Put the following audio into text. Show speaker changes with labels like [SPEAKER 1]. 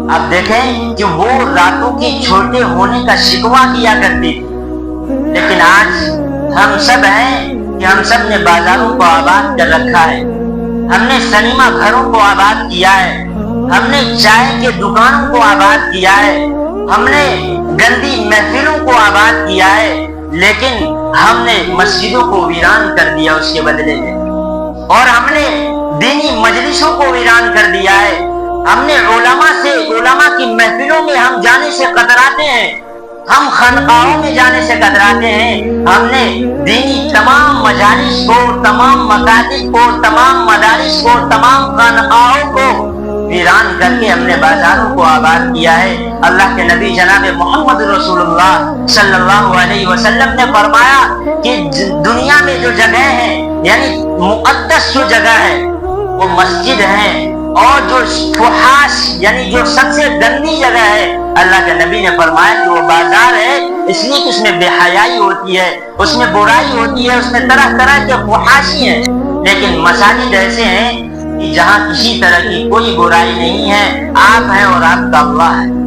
[SPEAKER 1] आप देखें कि वो रातों के छोटे होने का शिकवा किया करती थी, लेकिन आज हम सब हैं कि हम सब ने बाजारों को आबाद कर रखा है, हमने सिनेमा घरों को आबाद किया है, हमने चाय के दुकानों को आबाद किया है, हमने गंदी महफिलों को आबाद किया है, लेकिन हमने मस्जिदों को वीरान कर दिया उसके बदले में, और हमने दीनी मजलिसों को वीरान कर दिया है। हमने उलमा की महफिलों में हम जाने से कतराते हैं, हम खानकाहों में जाने से कतराते हैं। हमने दीनी तमाम मजालिस को, तमाम मकातिब को, तमाम मदारिस को, तमाम खानकाहों को वीरान करके हमने बाजारों को आबाद किया है। अल्लाह के नबी जनाब मोहम्मद रसूलुल्लाह सल्लल्लाहु अलैहि वसल्लम ने फरमाया कि दुनिया में जो जगह है, यानी मुक़द्दस जो जगह है वो मस्जिद है, और जो फुहाश यानी जो सबसे गंदी जगह है, अल्लाह के नबी ने फरमाया कि वो बाजार है, इसलिए कि उसमें बेहयाई होती है, उसमें बुराई होती है, उसमें तरह तरह के फुहाशी हैं। लेकिन मसाजिद ऐसे हैं कि जहाँ किसी तरह की कोई बुराई नहीं है, आप हैं और आपका अल्लाह है।